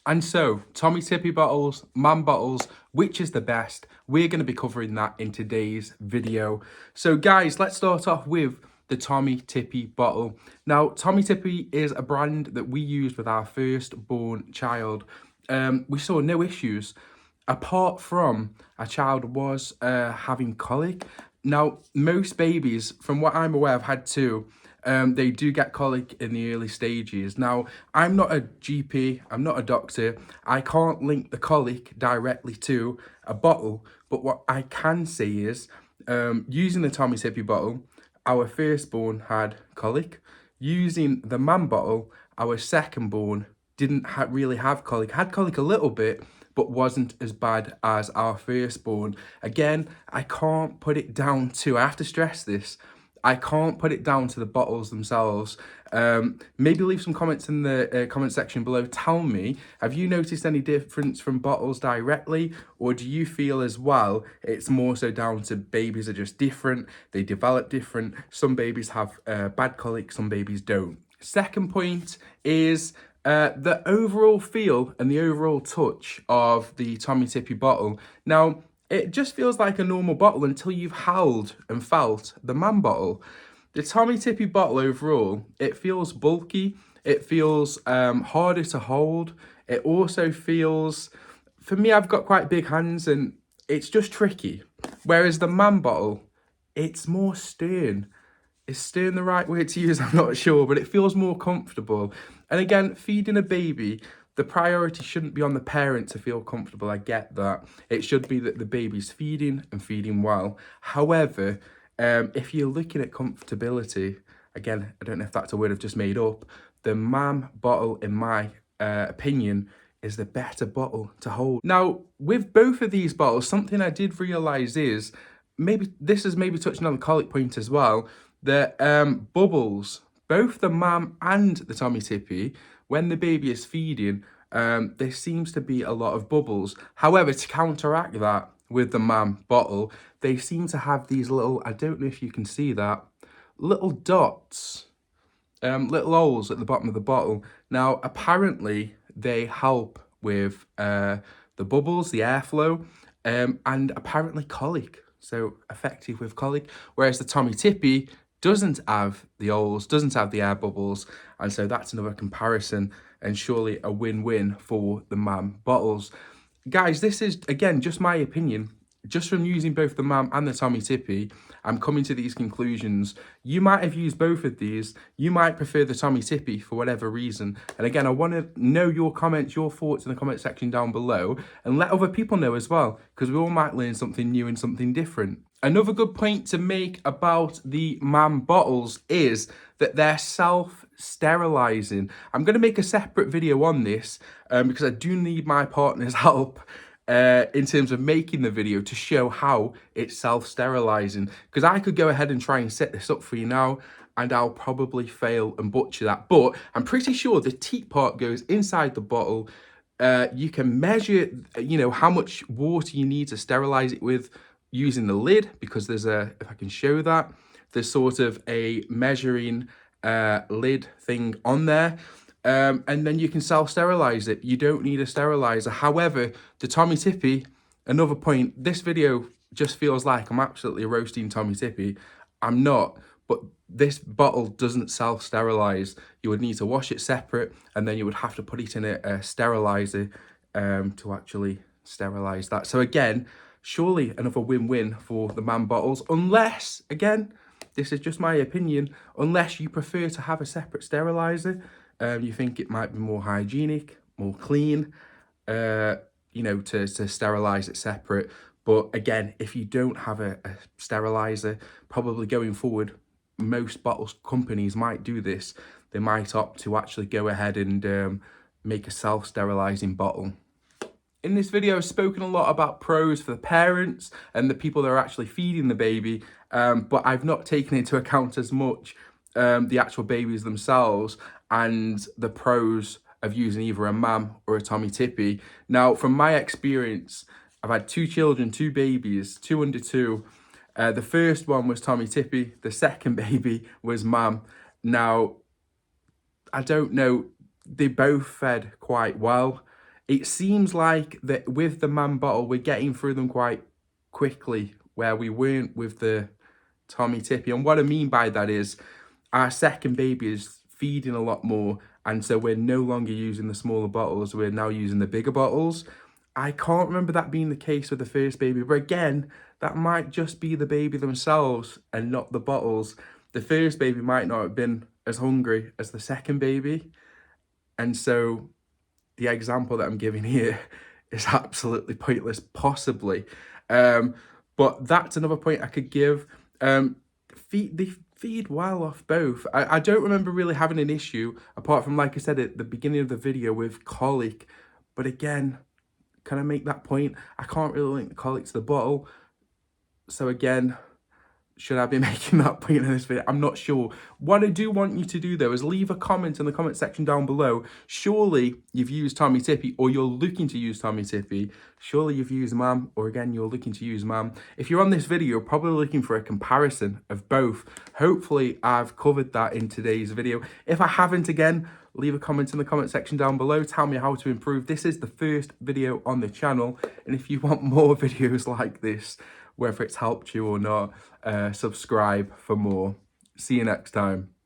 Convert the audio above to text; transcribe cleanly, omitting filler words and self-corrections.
And so, Tommee Tippee bottles, MAM bottles, which is the best? We're going to be covering that in today's video. So guys, let's start off with the Tommee Tippee bottle. Now, Tommee Tippee is a brand that we used with our firstborn child. We saw no issues, apart from a child was having colic. Now, most babies, from what I'm aware, have had two. They do get colic in the early stages. Now, I'm not a GP, I'm not a doctor. I can't link the colic directly to a bottle, but what I can say is, using the Tommee Tippee bottle, our firstborn had colic. Using the MAM bottle, our secondborn didn't really have colic. Had colic a little bit, but wasn't as bad as our firstborn. Again, I can't put it down to, I have to stress this, I can't put it down to the bottles themselves. Maybe leave some comments in the comment section below. Tell me, have you noticed any difference from bottles directly? Or do you feel as well it's more so down to babies are just different, they develop different. Some babies have bad colic, some babies don't. Second point is the overall feel and the overall touch of the Tommee Tippee bottle. Now, it just feels like a normal bottle until you've held and felt the MAM bottle. The Tommee Tippee bottle overall, it feels bulky, it feels harder to hold. It also feels, for me, I've got quite big hands and it's just tricky. Whereas the MAM bottle, it's more stern. Is stern the right word to use? I'm not sure, but it feels more comfortable. And again, feeding a baby, the priority shouldn't be on the parent to feel comfortable. I get that. It should be that the baby's feeding and feeding well. However, if you're looking at comfortability, again, I don't know if that's a word I've just made up, the MAM bottle, in my opinion, is the better bottle to hold. Now, with both of these bottles, something I did realise is, maybe this is maybe touching on the colic point as well, that bubbles, both the MAM and the Tommee Tippee, when the baby is feeding, there seems to be a lot of bubbles. However, to counteract that with the MAM bottle, they seem to have these little, I don't know if you can see that, little dots, little holes at the bottom of the bottle. Now, apparently, they help with the bubbles, the airflow, and apparently colic. So effective with colic. Whereas the Tommee Tippee doesn't have the holes, doesn't have the air bubbles, and so that's another comparison and surely a win-win for the MAM bottles. Guys, this is, again, just my opinion. Just from using both the MAM and the Tommee Tippee, I'm coming to these conclusions. You might have used both of these. You might prefer the Tommee Tippee for whatever reason. And again, I want to know your comments, your thoughts in the comment section down below, and let other people know as well, because we all might learn something new and something different. Another good point to make about the MAM bottles is that they're self-sterilizing. I'm going to make a separate video on this because I do need my partner's help in terms of making the video to show how it's self-sterilizing. Because I could go ahead and try and set this up for you now, and I'll probably fail and butcher that. But I'm pretty sure the teat part goes inside the bottle. You can measure, how much water you need to sterilize it with using the lid, because there's a, if I can show that, there's sort of a measuring lid thing on there. And then you can self-sterilize it. You don't need a sterilizer. However, the Tommee Tippee, another point, this video just feels like I'm absolutely roasting Tommee Tippee. I'm not, but this bottle doesn't self-sterilize. You would need to wash it separate, and then you would have to put it in a sterilizer to actually sterilize that. So again, surely another win-win for the MAM bottles, unless, again, this is just my opinion, unless you prefer to have a separate sterilizer. You think it might be more hygienic, more clean, to sterilize it separate. But again, if you don't have a sterilizer, probably going forward, most bottles companies might do this. They might opt to actually go ahead and make a self-sterilizing bottle. In this video, I've spoken a lot about pros for the parents and the people that are actually feeding the baby, but I've not taken into account as much the actual babies themselves and the pros of using either a MAM or a Tommee Tippee. Now, from my experience, I've had two children, two babies, 2 under 2. The first one was Tommee Tippee, the second baby was MAM. Now, I don't know, they both fed quite well. it seems like that with the MAM bottle, we're getting through them quite quickly, where we weren't with the Tommee Tippee. And what I mean by that is our second baby is feeding a lot more, and so we're no longer using the smaller bottles, we're now using the bigger bottles. I can't remember that being the case with the first baby, but again, that might just be the baby themselves and not the bottles. The first baby might not have been as hungry as the second baby, and so the example that I'm giving here is absolutely pointless, possibly. But that's another point I could give. They feed well off both. I don't remember really having an issue, apart from, like I said at the beginning of the video, with colic. But again, can I make that point? I can't really link the colic to the bottle. So again, should I be making that point in this video? I'm not sure. What I do want you to do, though, is leave a comment in the comment section down below. Surely you've used Tommee Tippee, or you're looking to use Tommee Tippee. Surely you've used MAM, or again, you're looking to use MAM. If you're on this video, you're probably looking for a comparison of both. Hopefully, I've covered that in today's video. If I haven't, again, leave a comment in the comment section down below. Tell me how to improve. This is the first video on the channel, and if you want more videos like this, whether it's helped you or not, subscribe for more. See you next time.